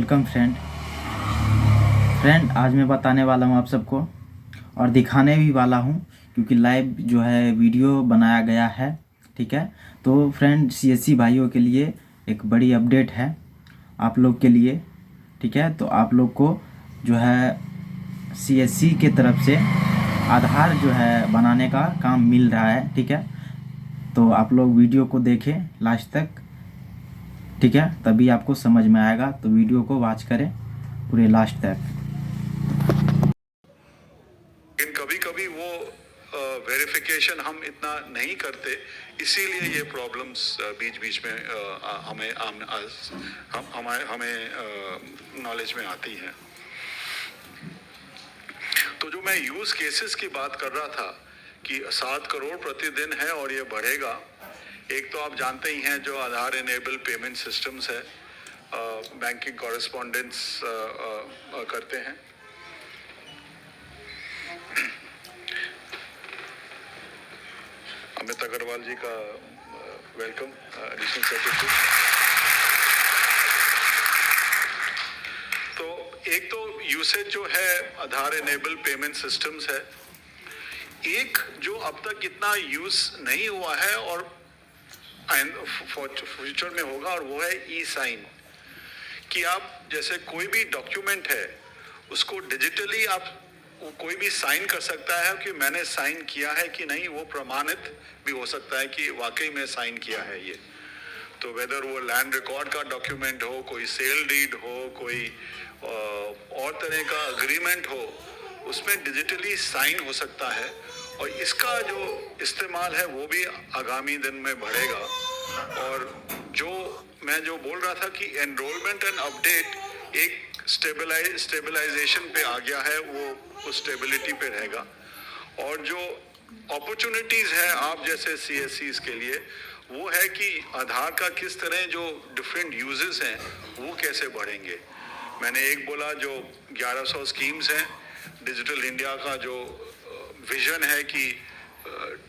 Welcome friend आज मैं बताने वाला हूँ आप सबको और दिखाने भी वाला हूँ क्योंकि लाइव जो है वीडियो बनाया गया है। ठीक है, तो फ्रेंड सीएससी भाइयों के लिए एक बड़ी अपडेट है आप लोग के लिए। ठीक है, तो आप लोग को जो है सीएससी के तरफ से आधार जो है बनाने का काम मिल रहा है। ठीक है, तो आप लोग वीडियो को देखें लास्ट तक। ठीक है, तभी आपको समझ में आएगा, तो वीडियो को वॉच करें पूरे लास्ट तक। लेकिन कभी कभी वो वेरिफिकेशन हम इतना नहीं करते, इसीलिए ये प्रॉब्लम्स बीच बीच में हमें नॉलेज में आती हैं। तो जो मैं यूज केसेस की बात कर रहा था कि 7 करोड़ प्रतिदिन है और ये बढ़ेगा। एक तो आप जानते ही हैं जो आधार इनेबल पेमेंट सिस्टम्स है, बैंकिंग कॉरेस्पॉन्डेंस करते हैं। अमित अग्रवाल जी का वेलकम, एडिशनल सेक्रेटरी। तो एक तो यूसेज जो है आधार इनेबल पेमेंट सिस्टम्स है, एक जो अब तक इतना यूज नहीं हुआ है और फ्यूचर में होगा, और वो है ई साइन। कि आप जैसे कोई भी डॉक्यूमेंट है उसको डिजिटली आप कोई भी साइन कर सकता है कि मैंने साइन किया है कि नहीं, वो प्रमाणित भी हो सकता है कि वाकई में साइन किया है ये। तो वेदर वो लैंड रिकॉर्ड का डॉक्यूमेंट हो, कोई सेल डीड हो, कोई और तरह का अग्रीमेंट हो, उसमें डिजिटली साइन हो सकता है। और इसका जो इस्तेमाल है वो भी आगामी दिन में बढ़ेगा। और जो मैं जो बोल रहा था कि एनरोलमेंट एंड अपडेट एक स्टेबलाइजेशन पे आ गया है, वो उस स्टेबिलिटी पे रहेगा। और जो अपॉर्चुनिटीज है आप जैसे सीएससीज के लिए, वो है कि आधार का किस तरह जो डिफरेंट यूजेस हैं वो कैसे बढ़ेंगे। मैंने एक बोला जो 1100 स्कीम्स हैं, डिजिटल इंडिया का जो विजन है कि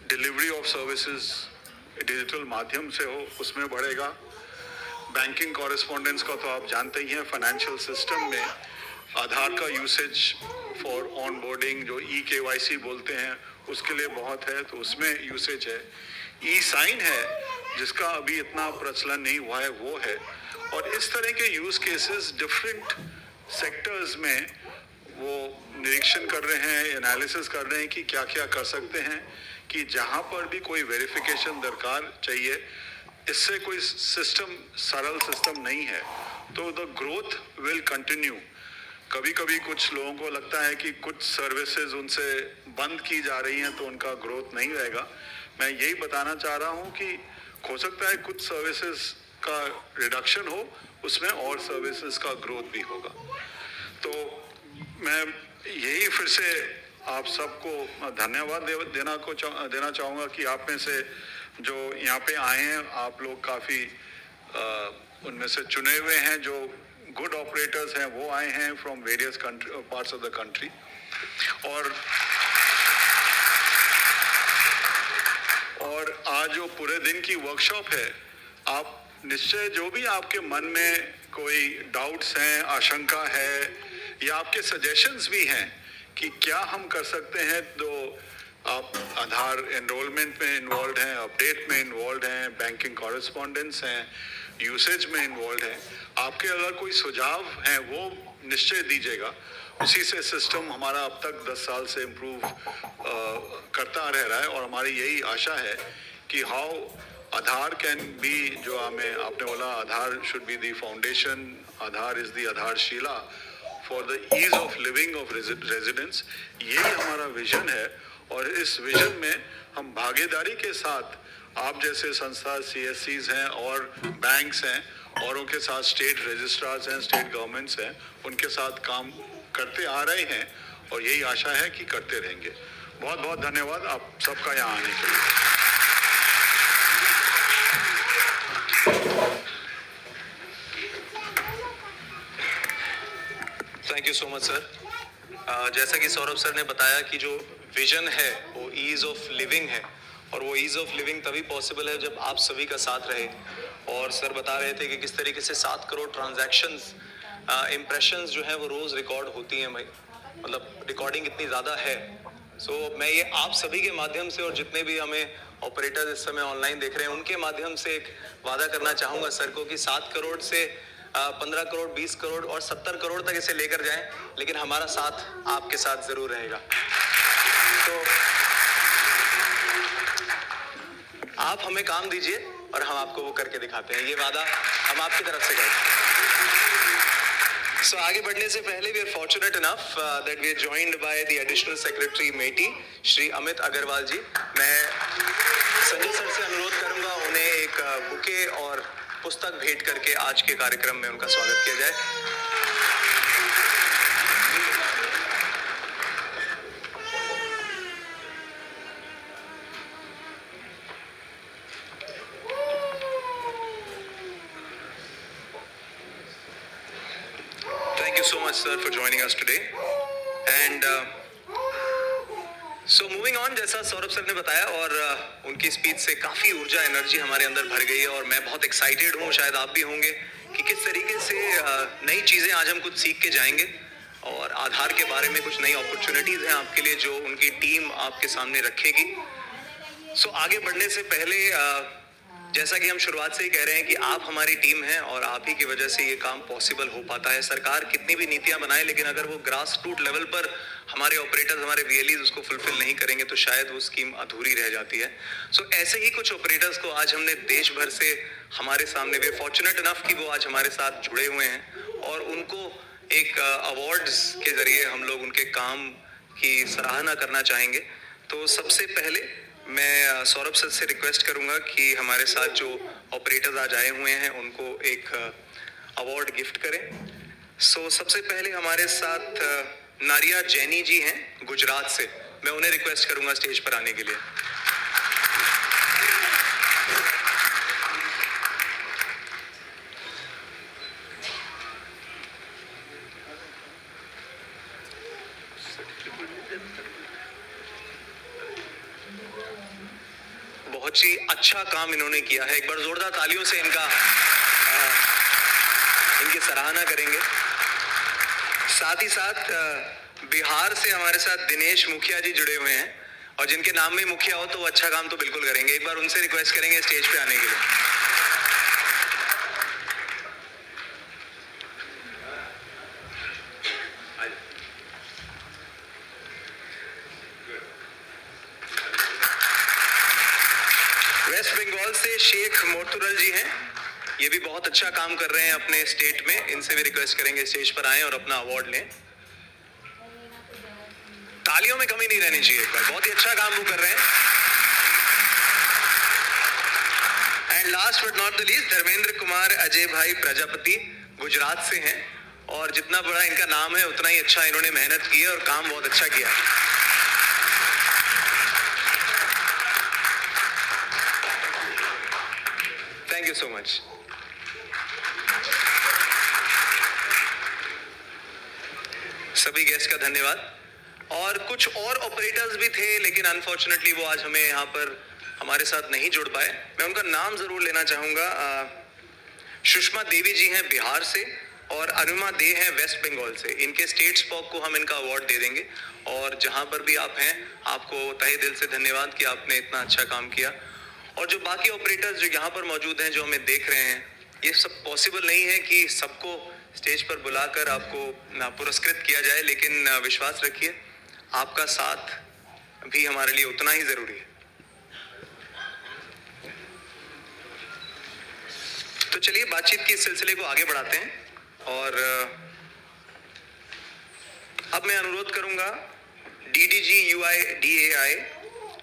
डिलीवरी ऑफ सर्विसेज डिजिटल माध्यम से हो, उसमें बढ़ेगा। बैंकिंग कॉरेस्पॉन्डेंस का तो आप जानते ही हैं, फाइनेंशियल सिस्टम में आधार का यूसेज फॉर ऑन बोर्डिंग जो केवाईसी बोलते हैं उसके लिए बहुत है, तो उसमें यूसेज है। ई साइन है जिसका अभी इतना प्रचलन नहीं हुआ है, वो है। और इस तरह के यूज केसेस डिफरेंट सेक्टर्स में वो निरीक्षण कर रहे हैं, एनालिसिस कर रहे हैं कि क्या क्या कर सकते हैं कि जहां पर भी कोई वेरिफिकेशन दरकार चाहिए, इससे कोई सिस्टम सरल सिस्टम नहीं है, तो द ग्रोथ विल कंटिन्यू। कभी कभी कुछ लोगों को लगता है कि कुछ सर्विसेज उनसे बंद की जा रही हैं तो उनका ग्रोथ नहीं रहेगा। मैं यही बताना चाह रहा हूं कि हो सकता है कुछ सर्विसेज का रिडक्शन हो, उसमें और सर्विसेज का ग्रोथ भी होगा। तो मैं यही फिर से आप सबको धन्यवाद देना चाहूँगा कि आप में से जो यहाँ पे आए हैं, आप लोग काफ़ी उनमें से चुने हुए हैं, जो गुड ऑपरेटर्स हैं वो आए हैं from various parts of the country. और आज जो पूरे दिन की वर्कशॉप है, आप निश्चय जो भी आपके मन में कोई डाउट्स हैं, आशंका है, या आपके सजेशंस भी हैं कि क्या हम कर सकते हैं, तो आप आधार एनरोलमेंट में इन्वॉल्व हैं, अपडेट में इन्वॉल्व हैं, बैंकिंग कॉरेस्पॉन्डेंस हैं, यूसेज में इन्वॉल्व हैं। आपके अगर कोई सुझाव हैं वो निश्चय दीजिएगा। उसी से सिस्टम हमारा अब तक 10 साल से इम्प्रूव करता रह रहा है। और हमारी यही आशा है कि हाउ आधार कैन बी, जो आपने बोला Aadhaar should be the foundation, Aadhaar is the आधारशिला for the ease of living of residents. यही हमारा विजन है। और इस विजन में हम भागीदारी के साथ आप जैसे संस्था सीएससीज हैं और बैंक्स हैं, औरों के साथ स्टेट रजिस्ट्रार्स हैं, स्टेट गवर्नमेंट्स हैं, उनके साथ काम करते आ रहे हैं और यही आशा है कि करते रहेंगे। बहुत बहुत धन्यवाद आप सबका यहाँ आने के लिए। Thank you so much sir. जैसा कि सौरभ सर ने बताया कि जो विजन है वो ईज ऑफ लिविंग है, और वो ईज ऑफ लिविंग तभी पॉसिबल है जब आप सभी का साथ रहे। और सर बता रहे थे कि किस तरीके से 7 करोड़ ट्रांजैक्शंस इम्प्रेशंस जो है वो रोज़ रिकॉर्ड होती हैं भाई, मतलब रिकॉर्डिंग इतनी ज़्यादा है। सो मैं ये आप सभी के माध्यम से और जितने भी हमें ऑपरेटर्स इस समय ऑनलाइन देख रहे हैं उनके माध्यम से एक वादा करना चाहूँगा सर को कि 7 करोड़ से 15 करोड़, 20 करोड़ और 70 करोड़ तक इसे लेकर जाएं, लेकिन हमारा साथ आपके साथ ज़रूर रहेगा। तो आप हमें काम दीजिए और हम आपको वो करके दिखाते हैं, ये वादा हम आपकी तरफ से करते हैं। सो आगे बढ़ने से पहले we are fortunate enough that we are joined by the additional secretary MeitY Shri Amit Agarwal ji. मैं संजय सर से अनुरोध करूंगा उन्हें एक बुके और पुस्तक भेंट करके आज के कार्यक्रम में उनका स्वागत किया जाए। Thank you so much, sir, for joining us today. And so moving on, जैसा सौरभ सर ने बताया और उनकी स्पीच से काफ़ी ऊर्जा एनर्जी हमारे अंदर भर गई है और मैं बहुत एक्साइटेड हूँ, शायद आप भी होंगे, कि किस तरीके से नई चीज़ें आज हम कुछ सीख के जाएंगे और आधार के बारे में कुछ नई अपॉर्चुनिटीज़ हैं आपके लिए जो उनकी टीम आपके सामने रखेगी। सो आगे बढ़ने से पहले जैसा कि हम शुरुआत से ही कह रहे हैं कि आप हमारी टीम हैं और आप ही की वजह से ये काम पॉसिबल हो पाता है। सरकार कितनी भी नीतियां बनाए, लेकिन अगर वो ग्रास रूट लेवल पर हमारे ऑपरेटर्स, हमारे वीएलईज उसको फुलफिल नहीं करेंगे तो शायद वो स्कीम अधूरी रह जाती है। सो ऐसे ही कुछ ऑपरेटर्स को आज हमने देश भर से हमारे सामने, वे फॉर्चुनेट इनफ कि वो आज हमारे साथ जुड़े हुए हैं और उनको एक अवार्ड्स के जरिए हम लोग उनके काम की सराहना करना चाहेंगे। तो सबसे पहले मैं सौरभ सर से रिक्वेस्ट करूंगा कि हमारे साथ जो ऑपरेटर्स आज आए हुए हैं उनको एक अवार्ड गिफ्ट करें। सो सबसे पहले हमारे साथ नारिया जैनी जी हैं गुजरात से, मैं उन्हें रिक्वेस्ट करूंगा स्टेज पर आने के लिए। बहुत ही अच्छा काम इन्होंने किया है, एक बार जोरदार तालियों से इनकी सराहना करेंगे। साथ ही साथ बिहार से हमारे साथ दिनेश मुखिया जी जुड़े हुए हैं और जिनके नाम में मुखिया हो तो वो अच्छा काम तो बिल्कुल करेंगे, एक बार उनसे रिक्वेस्ट करेंगे स्टेज पे आने के लिए। वेस्ट बंगाल से शेख मोर्तुरल जी हैं, ये भी बहुत अच्छा काम कर रहे हैं अपने स्टेट में, इनसे भी रिक्वेस्ट करेंगे स्टेज पर आएं और अपना अवार्ड लें। तालियों में कमी नहीं रहनी चाहिए, एक बार बहुत ही अच्छा काम वो कर रहे हैं। And last but not the least Dharmendra Kumar Ajay भाई प्रजापति गुजरात से हैं और जितना बड़ा इनका नाम है उतना ही अच्छा इन्होंने मेहनत की है और काम बहुत अच्छा किया है। Thank you so much. सभी गेस्ट का धन्यवाद। और कुछ और ऑपरेटर्स भी थे लेकिन अनफॉर्चुनेटली वो आज हमें यहाँ पर हमारे साथ नहीं जुड़ पाए, मैं उनका नाम जरूर लेना चाहूँगा। सुषमा देवी जी हैं बिहार से और अनुमा दे हैं वेस्ट बंगाल से। इनके स्टेट स्पॉक को हम इनका अवार्ड दे देंगे और जहाँ पर भी आप हैं आपको तहे दिल से धन्यवाद कि आपने इतना अच्छा काम किया। और जो बाकी ऑपरेटर्स जो यहाँ पर मौजूद हैं, जो हमें देख रहे हैं, ये सब पॉसिबल नहीं है कि सबको स्टेज पर बुलाकर आपको पुरस्कृत किया जाए, लेकिन विश्वास रखिए आपका साथ भी हमारे लिए उतना ही जरूरी है। तो चलिए बातचीत के सिलसिले को आगे बढ़ाते हैं और अब मैं अनुरोध करूंगा DDG UIDAI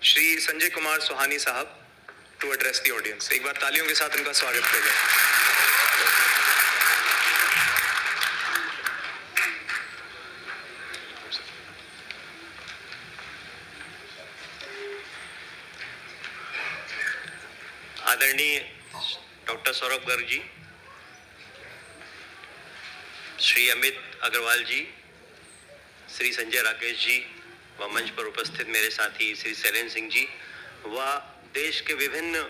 Shri Sanjay Kumar Sohani साहब टू एड्रेस द ऑडियंस। एक बार तालियों के साथ उनका स्वागत किया जाए। आदरणीय डॉक्टर सौरभ गर्ग जी, श्री अमित अग्रवाल जी, श्री संजय राकेश जी व मंच पर उपस्थित मेरे साथी श्री शैलेंद्र सिंह जी व देश के विभिन्न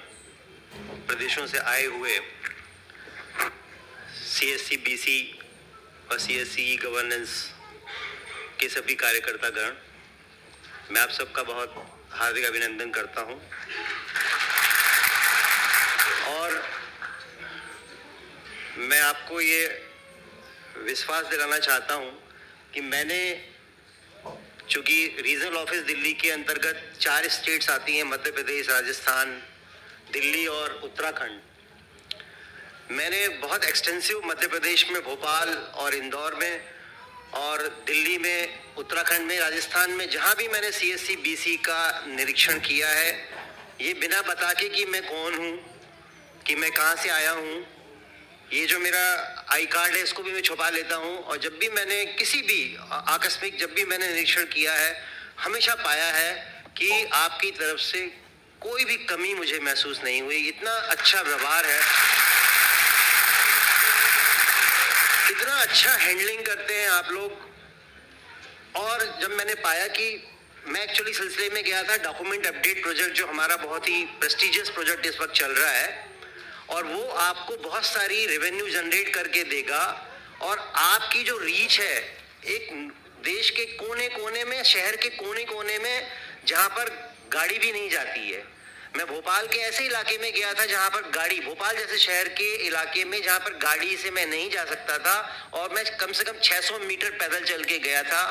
प्रदेशों से आए हुए CSC BC और CSC गवर्नेंस के सभी कार्यकर्तागण, मैं आप सबका बहुत हार्दिक अभिनंदन करता हूं। और मैं आपको ये विश्वास दिलाना चाहता हूं कि मैंने, चूँकि रीजनल ऑफिस दिल्ली के अंतर्गत 4 स्टेट्स आती हैं, मध्य प्रदेश, राजस्थान, दिल्ली और उत्तराखंड। मैंने बहुत एक्सटेंसिव मध्य प्रदेश में भोपाल और इंदौर में, और दिल्ली में, उत्तराखंड में, राजस्थान में, जहाँ भी मैंने CSC BC का निरीक्षण किया है, ये बिना बता के कि मैं कौन हूँ, कि मैं कहाँ से आया हूँ, ये जो मेरा आई कार्ड है इसको भी मैं छुपा लेता हूँ। और जब भी मैंने किसी भी आकस्मिक जब भी मैंने निरीक्षण किया है, हमेशा पाया है कि आपकी तरफ से कोई भी कमी मुझे महसूस नहीं हुई। इतना अच्छा व्यवहार है, इतना अच्छा हैंडलिंग करते हैं आप लोग। और जब मैंने पाया कि मैं एक्चुअली सिलसिले में गया था डॉक्यूमेंट अपडेट प्रोजेक्ट, जो हमारा बहुत ही प्रेस्टिजियस प्रोजेक्ट इस वक्त चल रहा है, और वो आपको बहुत सारी रेवेन्यू जनरेट करके देगा। और आपकी जो रीच है, एक देश के कोने कोने में, शहर के कोने कोने में, जहाँ पर गाड़ी भी नहीं जाती है। मैं भोपाल के ऐसे इलाके में गया था जहाँ पर गाड़ी, भोपाल जैसे शहर के इलाके में जहाँ पर गाड़ी से मैं नहीं जा सकता था, और मैं कम से कम 600 मीटर पैदल चल के गया था।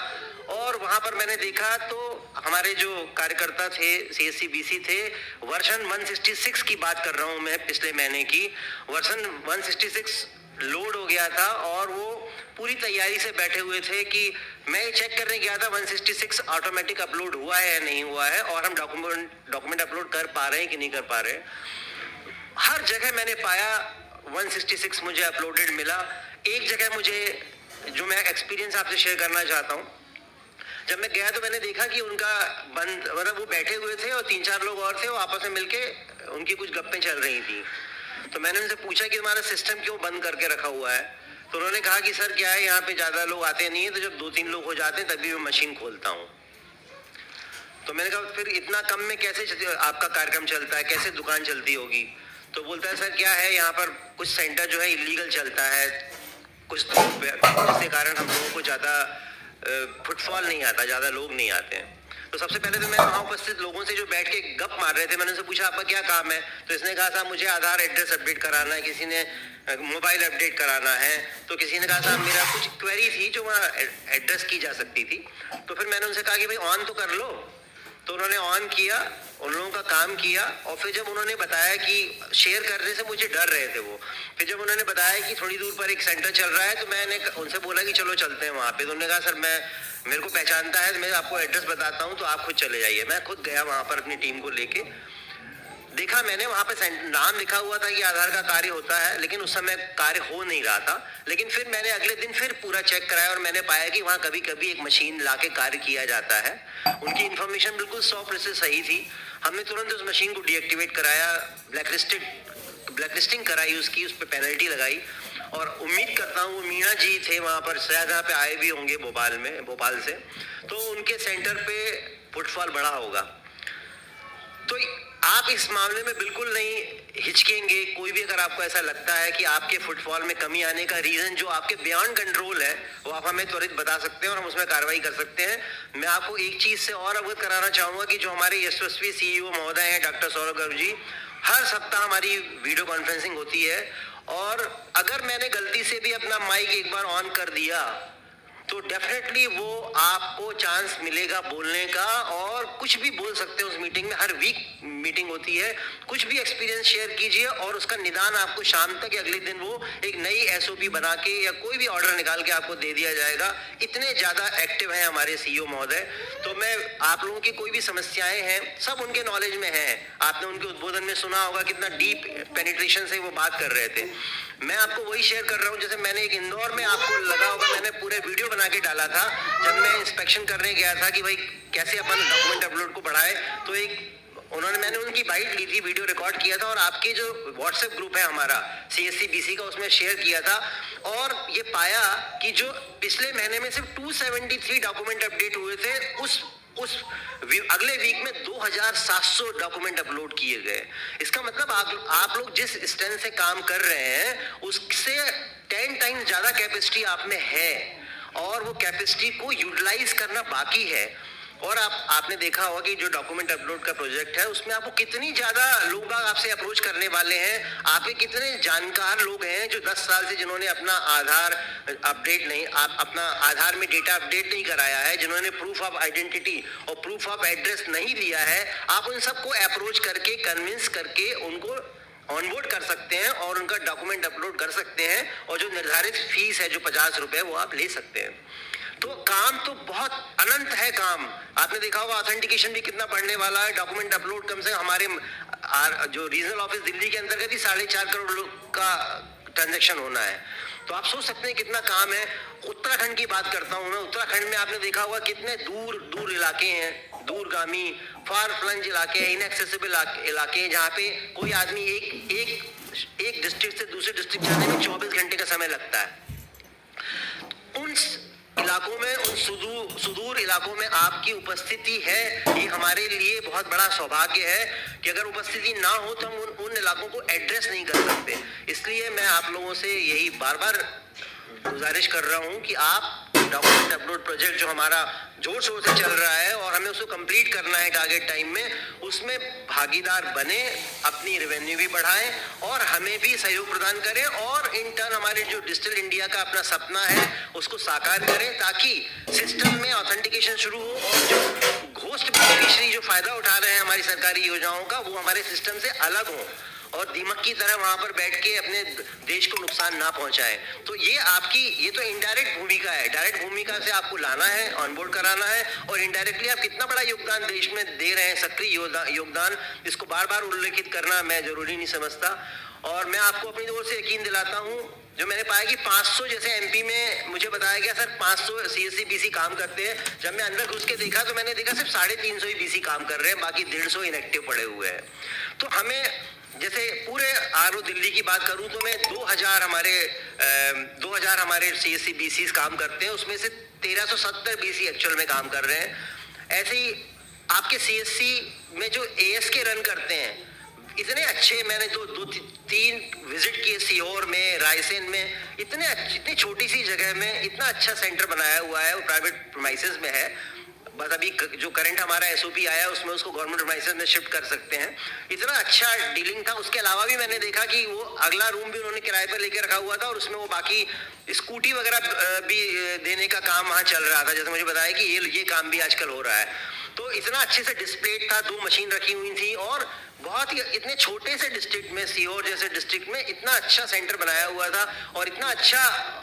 और वहाँ पर मैंने देखा तो हमारे जो कार्यकर्ता थे, CSC BC थे, वर्षन 166 की बात कर रहा हूँ मैं, पिछले महीने की वर्षन 166 लोड हो गया था, और वो पूरी तैयारी से बैठे हुए थे कि मैं चेक करने गया था 166 ऑटोमेटिक अपलोड हुआ है या नहीं हुआ है, और हम डॉक्यूमेंट अपलोड कर पा रहे हैं कि नहीं कर पा रहे। हर जगह मैंने पाया 166 मुझे अपलोडेड मिला। एक जगह मुझे, जो मैं एक्सपीरियंस आपसे शेयर करना चाहता हूँ, जब मैं गया तो मैंने देखा कि उनका बंद, मतलब वो बैठे हुए थे और 3-4 लोग और थे, वो आपस में मिलके उनकी कुछ गप्पें चल रही थी। तो मैंने उनसे पूछा कि तुम्हारा सिस्टम क्यों बंद करके रखा हुआ है। तो उन्होंने कहा कि सर क्या है, यहाँ पे ज़्यादा लोग आते नहीं है, तो जब 2-3 लोग हो जाते हैं तभी मैं मशीन खोलता हूँ। तो मैंने कहा फिर इतना कम में कैसे आपका कार्यक्रम चलता है, कैसे दुकान चलती होगी। तो बोलता है सर क्या है, यहाँ पर कुछ सेंटर जो है इलीगल चलता है, कुछ जिसके कारण हम लोगों को ज़्यादा फुटफॉल नहीं आता, ज़्यादा लोग नहीं आते हैं। तो सबसे पहले तो मैं वहाँ उपस्थित लोगों से जो बैठ के गप मार रहे थे, मैंने उनसे पूछा आपका क्या काम है। तो इसने कहा साहब मुझे आधार एड्रेस अपडेट कराना है, किसी ने मोबाइल अपडेट कराना है, तो किसी ने कहा साहब मेरा कुछ क्वेरी थी जो वहाँ एड्रेस की जा सकती थी। तो फिर मैंने उनसे कहा कि भाई ऑन तो कर लो। तो उन्होंने ऑन किया, उन लोगों का काम किया। और फिर जब उन्होंने बताया कि शेयर करने से मुझे डर रहे थे वो, फिर जब उन्होंने बताया कि थोड़ी दूर पर एक सेंटर चल रहा है, तो मैंने उनसे बोला कि चलो चलते हैं वहाँ पे। तो उन्होंने कहा सर मेरे को पहचानता है, मैं आपको एड्रेस बताता हूँ, तो आप खुद चले जाइए। मैं खुद गया वहाँ पर अपनी टीम को लेके। देखा मैंने वहाँ पे नाम लिखा हुआ था कि आधार का कार्य होता है, लेकिन उस समय कार्य हो नहीं रहा था। लेकिन फिर मैंने अगले दिन फिर पूरा चेक कराया, और मैंने पाया कि वहाँ कभी कभी एक मशीन लाके कार्य किया जाता है। उनकी इन्फॉर्मेशन बिल्कुल 100% सही थी। हमने तुरंत उस मशीन को डीएक्टिवेट कराया, ब्लैकलिस्टिंग कराई उसकी, उस पर पेनल्टी लगाई। और उम्मीद करता हूँ मीना जी थे वहाँ पर, शायद यहाँ पे आए भी होंगे भोपाल से, तो उनके सेंटर पे फुटफॉल बढ़ा होगा। तो आप इस मामले में बिल्कुल नहीं हिचकेंगे। कोई भी अगर आपको ऐसा लगता है कि आपके फुटफॉल में कमी आने का रीजन जो आपके बियॉन्ड कंट्रोल है, वो आप हमें त्वरित बता सकते हैं और हम उसमें कार्रवाई कर सकते हैं। मैं आपको एक चीज से और अवगत कराना चाहूंगा कि जो हमारे यशस्वी CEO महोदय हैं डॉक्टर सौरभ गर्ग जी, हर सप्ताह हमारी वीडियो कॉन्फ्रेंसिंग होती है। और अगर मैंने गलती से भी अपना माइक एक बार ऑन कर दिया तो डेफिनेटली वो आपको चांस मिलेगा बोलने का, और कुछ भी बोल सकते हैं उस मीटिंग में। हर वीक मीटिंग होती है, कुछ भी एक्सपीरियंस शेयर कीजिए और उसका निदान आपको शाम तक या अगले दिन वो एक नई SOP बना के या कोई भी ऑर्डर निकाल के आपको दे दिया जाएगा। इतने ज़्यादा एक्टिव हैं हमारे CEO महोदय। तो मैं आप लोगों की कोई भी समस्याएं हैं सब उनके नॉलेज में हैं। आपने उनके उद्बोधन में सुना होगा कितना डीप पेनिट्रेशन से वो बात कर रहे थे। मैं आपको वही शेयर कर रहा हूँ, जैसे मैंने एक इंदौर में, आपको लगा होगा मैंने पूरे वीडियो बना के डाला था जब मैं इंस्पेक्शन करने गया था कि भाई कैसे अपन डॉक्यूमेंट अपलोड को बढ़ाए। तो मैंने उनकी बाइट ली थी, वीडियो रिकॉर्ड किया था और आपके जो व्हाट्सएप ग्रुप है हमारा CSC BC का, उसमें शेयर किया था। और ये पाया कि जो पिछले महीने में सिर्फ 273 डॉक्यूमेंट अपडेट हुए थे, उस उस अगले वीक में 2700 डॉक्यूमेंट अपलोड किए गए। इसका मतलब आप लोग जिस स्ट्रेंथ से काम कर रहे हैं उससे 10 टाइम्स ज्यादा कैपेसिटी आप में है और वो कैपेसिटी को यूटिलाइज करना बाकी है। और आपने देखा होगा कि जो डॉक्यूमेंट अपलोड का प्रोजेक्ट है उसमें आपको कितनी ज्यादा लोग आपसे अप्रोच करने वाले हैं। आपके कितने जानकार लोग हैं जो 10 साल से जिन्होंने अपना आधार अपडेट नहीं अपना आधार में डेटा अपडेट नहीं कराया है, जिन्होंने प्रूफ ऑफ आइडेंटिटी और प्रूफ ऑफ एड्रेस नहीं लिया है, आप उन सबको अप्रोच करके कन्विंस करके उनको ऑनबोर्ड कर सकते हैं और उनका डॉक्यूमेंट अपलोड कर सकते हैं और जो निर्धारित फीस है जो 50 रुपए वो आप ले सकते हैं। तो काम तो बहुत अनंत है काम। आपने देखा होगा ऑथेंटिकेशन भी कितना बढ़ने वाला है। डॉक्यूमेंट अपलोड कम से हमारे जो रीजनल ऑफिस दिल्ली के अंतर्गत ही 4.5 करोड़ लोग का ट्रांजैक्शन होना है। तो आप सोच सकते हैं कितना काम है। उत्तराखंड की बात करता हूं मैं। उत्तराखंड में आपने देखा होगा कितने दूर दूर इलाके हैं, दूरगामी फार फ्लंज इलाके हैं, इनएक्सेसिबल इलाके हैं जहाँ पे कोई आदमी एक डिस्ट्रिक्ट से दूसरे डिस्ट्रिक्ट जाने में 24 घंटे का समय लगता है। उन इलाकों में, उन सुदूर इलाकों में आपकी उपस्थिति है, ये हमारे लिए बहुत बड़ा सौभाग्य है कि अगर उपस्थिति ना हो तो हम उन इलाकों को एड्रेस नहीं कर सकते। इसलिए मैं आप लोगों से यही बार बार गुजारिश कर रहा हूं कि आप डॉक्यूमेंट अपलोड प्रोजेक्ट जो हमारा जोर शोर से चल रहा है और हमें उसको कंप्लीट करना है टारगेट टाइम में, उसमें भागीदार बने, अपनी रेवेन्यू भी बढ़ाएं और हमें भी सहयोग प्रदान करें और इन टर्न हमारे जो डिजिटल इंडिया का अपना सपना है उसको साकार करें ताकि सिस्टम में ऑथेंटिकेशन शुरू हो और जो घोस्ट बेनिफिशियरी जो फायदा उठा रहे हैं हमारी सरकारी योजनाओं का वो हमारे सिस्टम से अलग हो और दीमक की तरह वहां पर बैठ के अपने देश को नुकसान ना पहुंचाए। तो ये तो इनडायरेक्ट भूमिका है। डायरेक्ट भूमिका से आपको लाना है, ऑनबोर्ड कराना है और इनडायरेक्टली आप कितना बड़ा योगदान देश में दे रहे हैं, सक्रिय योगदान, इसको बार बार उल्लेखित करना मैं जरूरी नहीं समझता। और मैं आपको अपनी ओर से यकीन दिलाता हूँ, जो मैंने पाया कि 500 जैसे एमपी में मुझे बताया गया सर 500 सीएससी बीसी काम करते हैं। जब मैं अंदर घुस के देखा तो मैंने देखा सिर्फ 350 ही बीसी काम कर रहे हैं, बाकी 150 इनएक्टिव पड़े हुए हैं। तो हमें जैसे पूरे आरओ दिल्ली की बात करूं तो मैं 2000 हमारे सीएससी बीसी काम करते हैं, उसमें से 1370 बीसी एक्चुअल में काम कर रहे हैं। ऐसे ही आपके सीएससी में जो एएस के रन करते हैं इतने अच्छे, मैंने दो तीन विजिट किए सीहोर में, रायसेन में, इतनी छोटी सी जगह में इतना अच्छा सेंटर बनाया हुआ है। वो प्राइवेट प्रीमाइसेस में है, बस अभी जो करंट हमारा एसओपी आया उसमें उसको गवर्नमेंट प्रीमाइसेस में शिफ्ट कर सकते हैं। इतना अच्छा डीलिंग था। उसके अलावा भी मैंने देखा कि वो अगला रूम भी उन्होंने किराए पर लेकर रखा हुआ था और उसमें वो बाकी स्कूटी वगैरह भी देने का काम वहाँ चल रहा था, जैसे मुझे बताया कि ये काम भी आजकल हो रहा है। तो इतना अच्छे से डिस्प्लेड था, 2 मशीन रखी हुई थी और बहुत ही इतने छोटे से डिस्ट्रिक्ट में, सीहोर जैसे डिस्ट्रिक्ट में इतना अच्छा सेंटर बनाया हुआ था और इतना अच्छा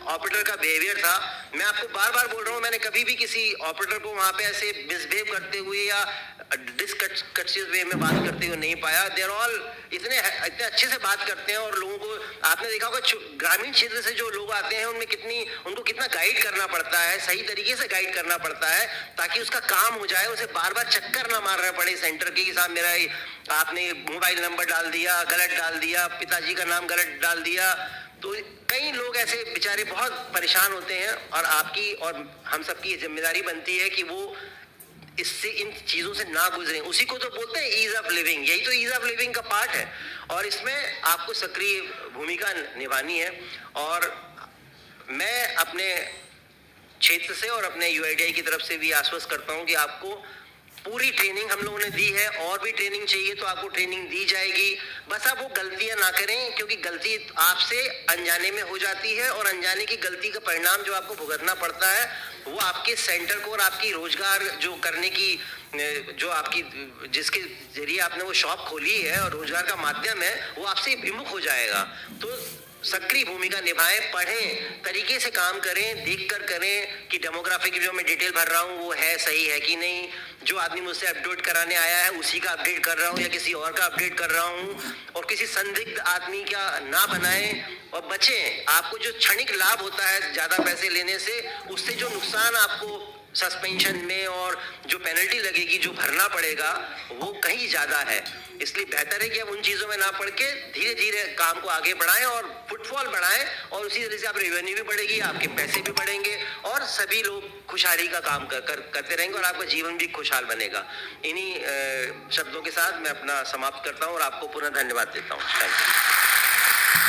ऑपरेटर का बिहेवियर था। मैं आपको बार बार बोल रहा हूँ, मैंने कभी भी किसी ऑपरेटर को वहाँ पे ऐसे मिसबिहेव करते हुए या डिसकर्टेशियस वे में बात करते हुए नहीं पाया। देयर ऑल इतने अच्छे से बात करते हैं और लोगों को आपने देखा होगा ग्रामीण क्षेत्र से जो लोग आते हैं उनको कितना गाइड करना पड़ता है, सही तरीके से गाइड करना पड़ता है ताकि उसका काम हो जाए, उसे बार बार चक्कर ना मारना पड़े सेंटर के साथ। मेरा आपने मोबाइल नंबर डाल दिया, गलत डाल दिया, पिताजी का नाम गलत डाल दिया, तो कई लोग ऐसे बेचारे बहुत परेशान होते हैं और आपकी और हम सबकी जिम्मेदारी बनती है कि वो इससे इन चीजों से ना गुजरें। उसी को तो बोलते हैं ईज ऑफ लिविंग, यही तो ईज ऑफ लिविंग का पार्ट है और इसमें आपको सक्रिय भूमिका निभानी है। और मैं अपने क्षेत्र से और अपने यूआईडीआई की तरफ से भी आश्वस्त करता हूं कि आपको पूरी ट्रेनिंग हम लोगों ने दी है और भी ट्रेनिंग चाहिए तो आपको ट्रेनिंग दी जाएगी। बस आप वो गलतियां ना करें क्योंकि गलती आपसे अनजाने में हो जाती है और अनजाने की गलती का परिणाम जो आपको भुगतना पड़ता है वो आपके सेंटर को और आपकी रोजगार जो करने की जो आपकी जिसके जरिए आपने वो शॉप खोली है और रोजगार का माध्यम है वो आपसे विमुख हो जाएगा। तो सक्रिय भूमिका निभाएं, पढ़ें, तरीके से काम करें, देखकर करें कि डेमोग्राफी की जो मैं डिटेल भर रहा हूँ वो है सही है कि नहीं, जो आदमी मुझसे अपडेट कराने आया है उसी का अपडेट कर रहा हूँ या किसी और का अपडेट कर रहा हूँ, और किसी संदिग्ध आदमी का ना बनाएं और बचें। आपको जो क्षणिक लाभ होता है ज्यादा पैसे लेने से, उससे जो नुकसान आपको सस्पेंशन में और जो पेनल्टी लगेगी, जो भरना पड़ेगा, वो कहीं ज़्यादा है। इसलिए बेहतर है कि अब उन चीज़ों में ना पड़ के धीरे धीरे काम को आगे बढ़ाएं और फुटफॉल बढ़ाएं, और उसी तरह से आप रेवेन्यू भी बढ़ेगी, आपके पैसे भी बढ़ेंगे और सभी लोग खुशहाली का काम करते रहेंगे और आपका जीवन भी खुशहाल बनेगा। इन्हीं शब्दों के साथ मैं अपना समाप्त करता हूं और आपको पुनः धन्यवाद देता हूं। Thank you.